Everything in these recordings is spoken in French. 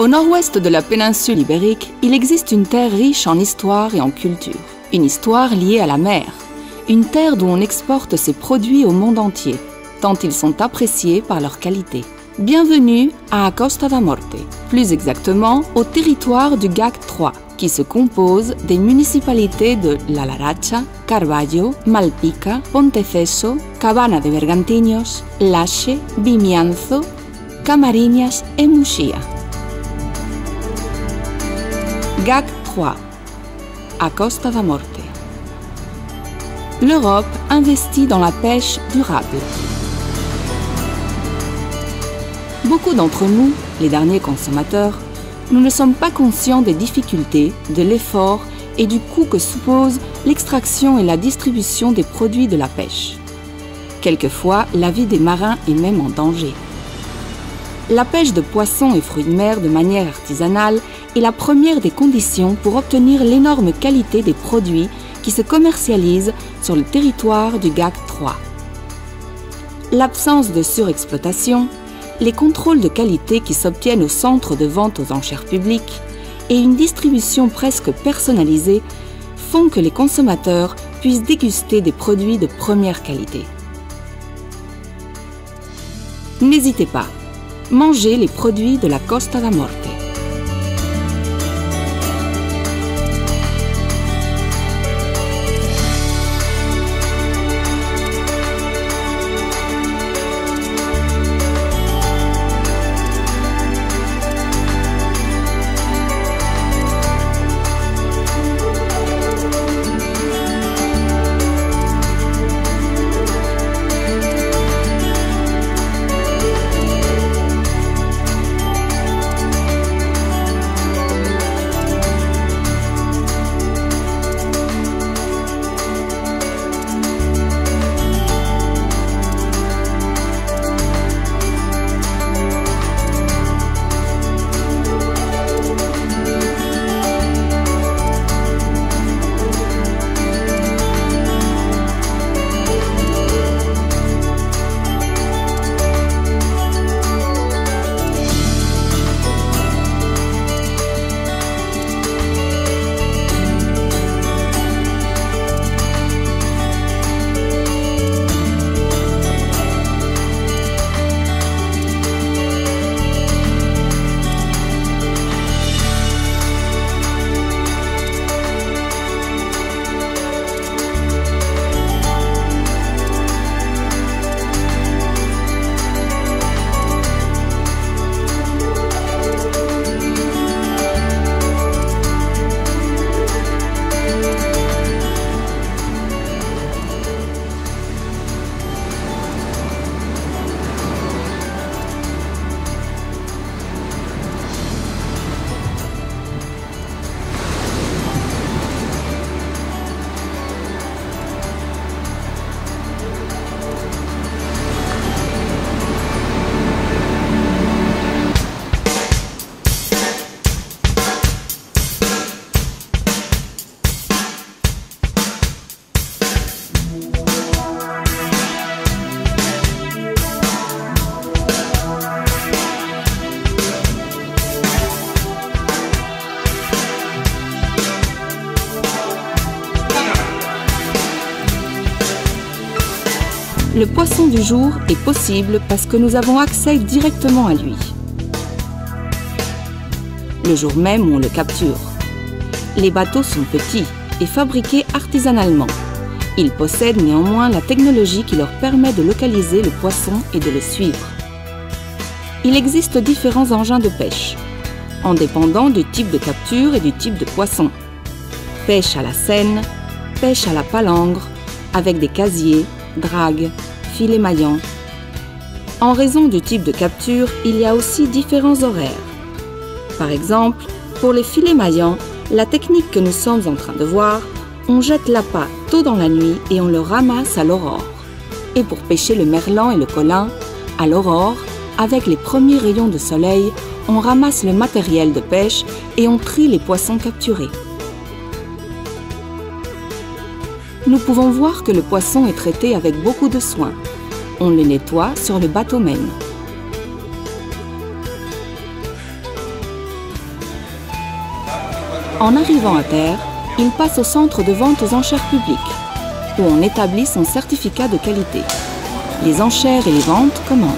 Au nord-ouest de la péninsule ibérique, il existe une terre riche en histoire et en culture. Une histoire liée à la mer. Une terre d'où on exporte ses produits au monde entier, tant ils sont appréciés par leur qualité. Bienvenue à Costa da Morte, plus exactement au territoire du GAC 3, qui se compose des municipalités de La Laracha, Carballo, Malpica, Ponteceso, Cabana de Bergantiños, Laxe, Vimianzo, Camariñas et Muxía. GAC 3, à Costa da Morte. L'Europe investit dans la pêche durable. Beaucoup d'entre nous, les derniers consommateurs, nous ne sommes pas conscients des difficultés, de l'effort et du coût que suppose l'extraction et la distribution des produits de la pêche. Quelquefois, la vie des marins est même en danger. La pêche de poissons et fruits de mer de manière artisanale est la première des conditions pour obtenir l'énorme qualité des produits qui se commercialisent sur le territoire du GAC 3. L'absence de surexploitation, les contrôles de qualité qui s'obtiennent au centre de vente aux enchères publiques et une distribution presque personnalisée font que les consommateurs puissent déguster des produits de première qualité. N'hésitez pas, mangez les produits de la Costa da Morte. Le poisson du jour est possible parce que nous avons accès directement à lui. Le jour même où on le capture. Les bateaux sont petits et fabriqués artisanalement. Ils possèdent néanmoins la technologie qui leur permet de localiser le poisson et de le suivre. Il existe différents engins de pêche, en dépendant du type de capture et du type de poisson. Pêche à la senne, pêche à la palangre, avec des casiers, dragues, filets maillants. En raison du type de capture, il y a aussi différents horaires. Par exemple, pour les filets maillants, la technique que nous sommes en train de voir, on jette l'appât tôt dans la nuit et on le ramasse à l'aurore. Et pour pêcher le merlan et le colin, à l'aurore, avec les premiers rayons de soleil, on ramasse le matériel de pêche et on trie les poissons capturés. Nous pouvons voir que le poisson est traité avec beaucoup de soin. On le nettoie sur le bateau même. En arrivant à terre, il passe au centre de vente aux enchères publiques, où on établit son certificat de qualité. Les enchères et les ventes commencent.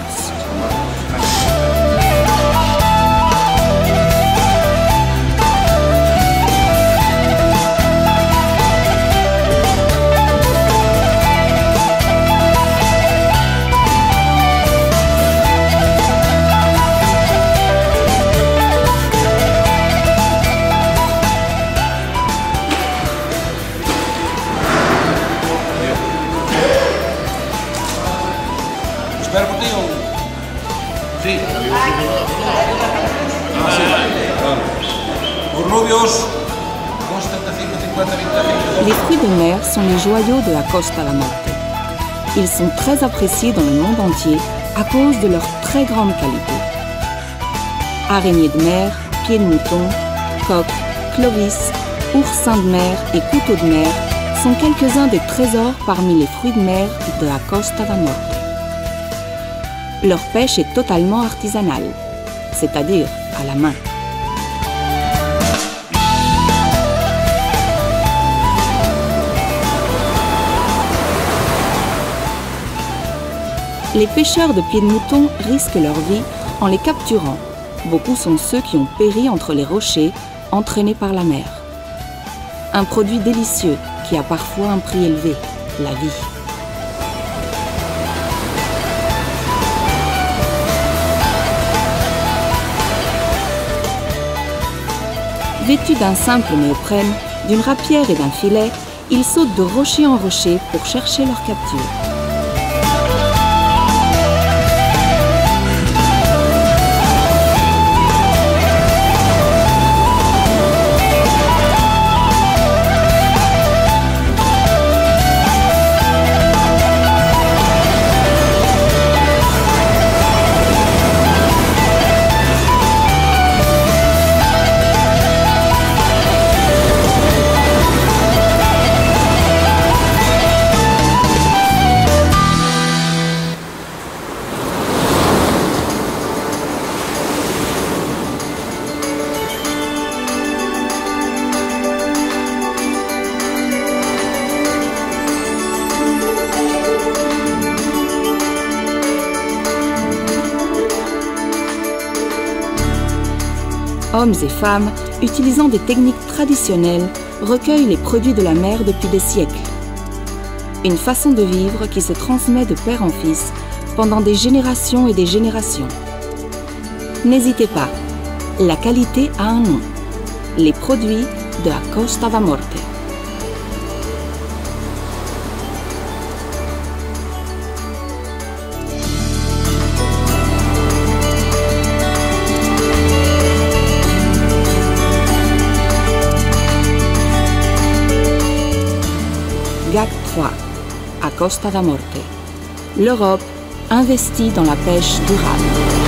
¿Espera por ti o...? Sí. Urrubios, 2,75, 50, 25. Les fruits de mer sont les joyaux de la Costa da Morte. Ils sont très appréciés dans le monde entier à cause de leur très grande qualité. Araignées de mer, pieds de mouton, coqs, clovis, oursins de mer et couteaux de mer sont quelques-uns des trésors parmi les fruits de mer de la Costa da Morte. Leur pêche est totalement artisanale, c'est-à-dire à la main. Les pêcheurs de pieds de mouton risquent leur vie en les capturant. Beaucoup sont ceux qui ont péri entre les rochers, entraînés par la mer. Un produit délicieux qui a parfois un prix élevé, la vie. Vêtus d'un simple néoprène, d'une rapière et d'un filet, ils sautent de rocher en rocher pour chercher leur capture. Hommes et femmes, utilisant des techniques traditionnelles, recueillent les produits de la mer depuis des siècles. Une façon de vivre qui se transmet de père en fils pendant des générations et des générations. N'hésitez pas, la qualité a un nom. Les produits de la Costa da Morte. GAC 3, à Costa da Morte. L'Europe investit dans la pêche durable.